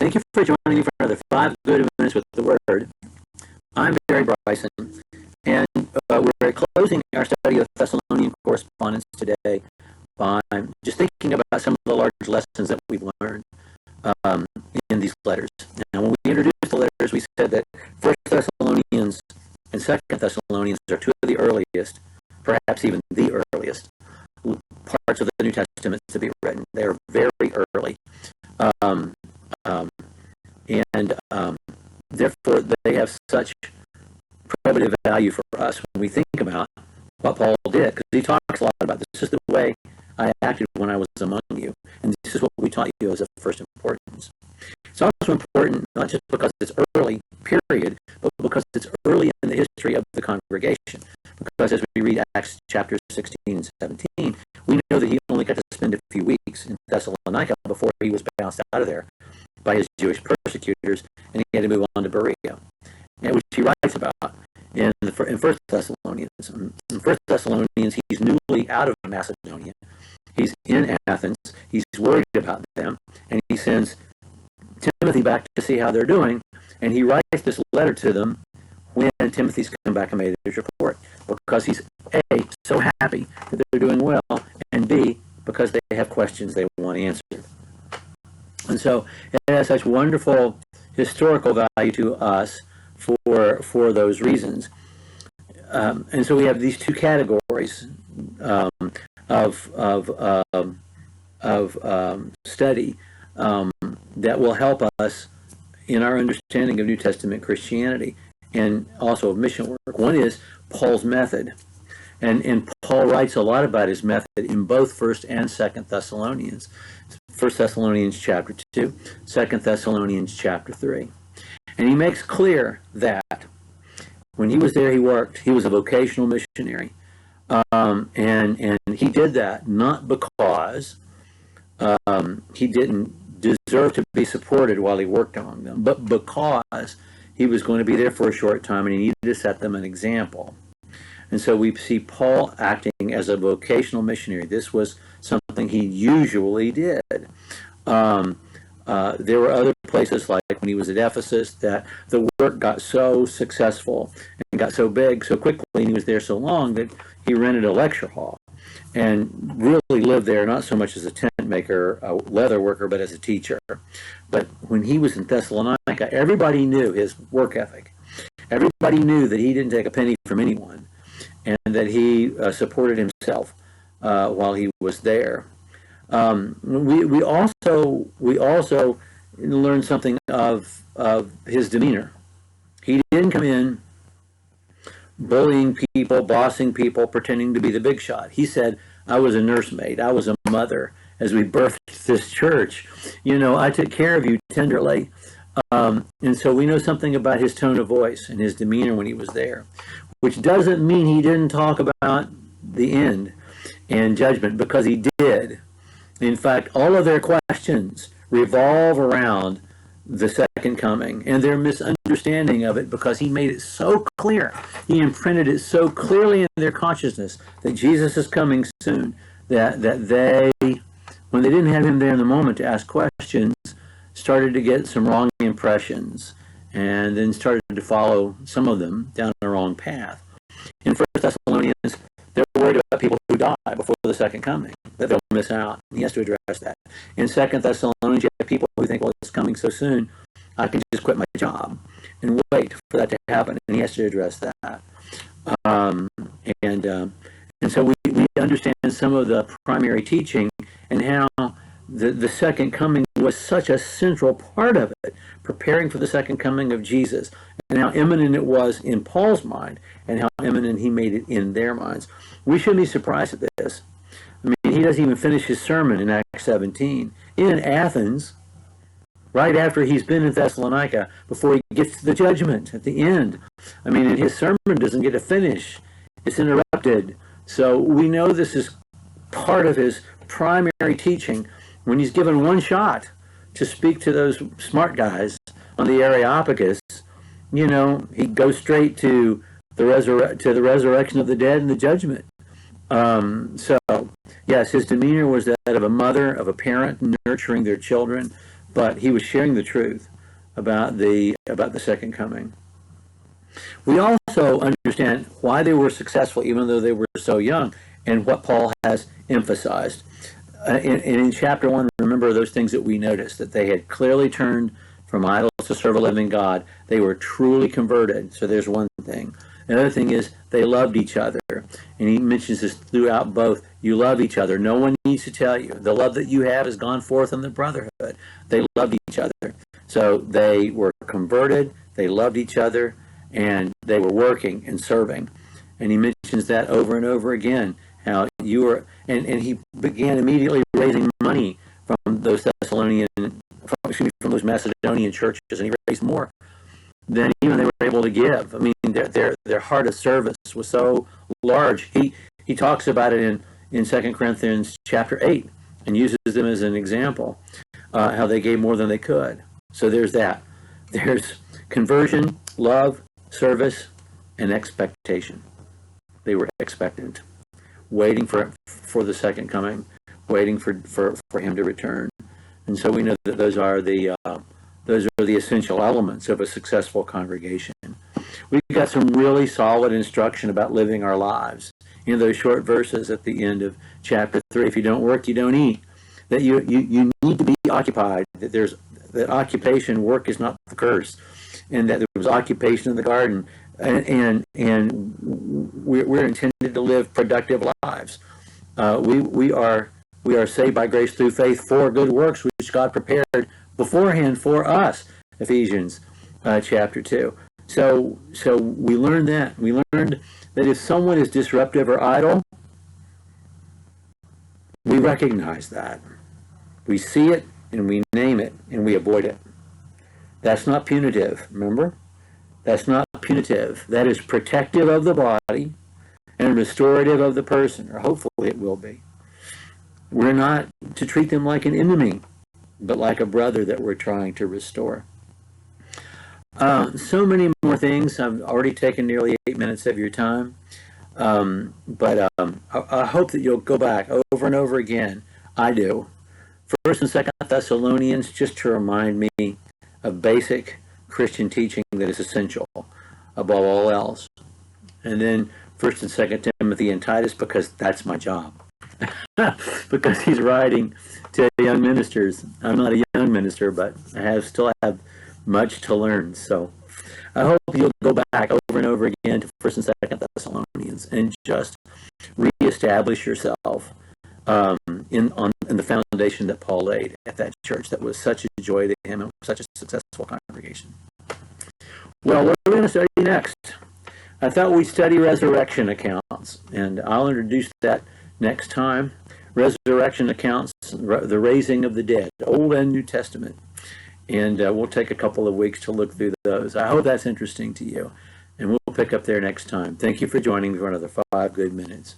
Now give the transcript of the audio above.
Thank you for joining me for another 5 good minutes with the Word. I'm Barry Bryson, and we're closing our study of Thessalonian correspondence today by just thinking about some of the large lessons that we've learned in these letters. Now, when we introduced the letters, we said that 1 Thessalonians and 2 Thessalonians are two of the earliest, perhaps even the earliest, parts of the New Testament to be written. They are very early. Therefore, they have such primitive value for us when we think about what Paul did, because he talks a lot about this is the way I acted when I was among you, and this is what we taught you as of first importance. It's also important not just because it's early, period, but because it's early in the history of the congregation. Because as we read Acts chapters 16 and 17, we know that he only got to spend a few weeks in Thessalonica before he was bounced out of there by his Jewish persecutors, and he had to move on to Berea, which he writes about in 1 Thessalonians. In 1 Thessalonians, he's newly out of Macedonia. He's in Athens. He's worried about them, and he sends Timothy back to see how they're doing, and he writes this letter to them when Timothy's come back and made his report, because he's A, so happy that they're doing well, and B, because they have questions they want answered. And so it has such wonderful historical value to us for those reasons. And so we have these two categories of study that will help us in our understanding of New Testament Christianity and also of mission work. One is Paul's method. And Paul writes a lot about his method in both 1st and 2nd Thessalonians. 1 Thessalonians chapter 2, 2 Thessalonians chapter 3. And he makes clear that when he was there, he worked. He was a vocational missionary. And he did that not because he didn't deserve to be supported while he worked among them, but because he was going to be there for a short time and he needed to set them an example. And so we see Paul acting as a vocational missionary. This was something he usually did. There were other places, like when he was at Ephesus, that the work got so successful and got so big so quickly, and he was there so long that he rented a lecture hall and really lived there, not so much as a tent maker, a leather worker, but as a teacher. But when he was in Thessalonica, everybody knew his work ethic. Everybody knew that he didn't take a penny from anyone, and that he supported himself while he was there. We also learned something of his demeanor. He didn't come in bullying people, bossing people, pretending to be the big shot. He said, I was a nursemaid, I was a mother as we birthed this church. You know, I took care of you tenderly. And so we know something about his tone of voice and his demeanor when he was there, which doesn't mean he didn't talk about the end and judgment, because he did. In fact, all of their questions revolve around the second coming and their misunderstanding of it, because he made it so clear. He imprinted it so clearly in their consciousness that Jesus is coming soon, that they, when they didn't have him there in the moment to ask questions, started to get some wrong impressions and then started to follow some of them down the wrong path. In 1 Thessalonians, they're worried about people who die before the second coming, that they'll miss out. He has to address that. In 2 Thessalonians, you have people who think, well, it's coming so soon, I can just quit my job and wait for that to happen, and he has to address that. And so we understand some of the primary teaching and how the second coming was such a central part of it, preparing for the second coming of Jesus, and how imminent it was in Paul's mind, and how imminent he made it in their minds. We shouldn't be surprised at this. I mean, he doesn't even finish his sermon in Acts 17 in Athens, right after he's been in Thessalonica, before he gets to the judgment at the end. I mean, and his sermon doesn't get to finish. It's interrupted. So we know this is part of his primary teaching. When he's given one shot to speak to those smart guys on the Areopagus, you know, he goes straight to the resurrection of the dead and the judgment. So, yes, his demeanor was that of a mother, of a parent nurturing their children, but he was sharing the truth about the second coming. We also understand why they were successful, even though they were so young, and what Paul has emphasized. In chapter 1, remember those things that we noticed, that they had clearly turned from idols to serve a living God. They were truly converted. So there's one thing. Another thing is they loved each other. And he mentions this throughout both. You love each other. No one needs to tell you. The love that you have has gone forth in the brotherhood. They loved each other. So they were converted, they loved each other, and they were working and serving. And he mentions that over and over again. How you were, and he began immediately raising money from those from those Macedonian churches, and he raised more than even they were able to give. I mean, their heart of service was so large. He talks about it in 2 Corinthians chapter 8 and uses them as an example, how they gave more than they could. So there's that. There's conversion, love, service, and expectation. They were expectant, waiting for the second coming, waiting for him to return. And so we know that those are the essential elements of a successful congregation. We've got some really solid instruction about living our lives in those short verses at the end of chapter 3. If you don't work, you don't eat. That you need to be occupied. That occupation, work is not the curse, and that there was occupation in the garden, and we're intended to live productive lives. We are saved by grace through faith for good works which God prepared beforehand for us. Ephesians chapter 2. So we learned that. We learned that if someone is disruptive or idle, we recognize that. We see it and we name it and we avoid it. That's not punitive, remember? That's not punitive. That is protective of the body and restorative of the person, or hopefully it will be. We're not to treat them like an enemy, but like a brother that we're trying to restore. So many more things. I've already taken nearly 8 minutes of your time. But I hope that you'll go back over and over again. I do. 1st and 2nd Thessalonians, just to remind me of basic Christian teaching that is essential above all else. And then 1st and 2nd Timothy and Titus, because that's my job. Because he's writing to young ministers. I'm not a young minister, but I still have much to learn. So I hope you'll go back over and over again to 1st and 2nd Thessalonians and just reestablish yourself in the foundation that Paul laid at that church that was such a joy to him and such a successful congregation. Well, what are we going to study next? I thought we'd study resurrection accounts, and I'll introduce that next time. Resurrection accounts, the raising of the dead, Old and New Testament. And we'll take a couple of weeks to look through those. I hope that's interesting to you. And we'll pick up there next time. Thank you for joining me for another 5 good minutes.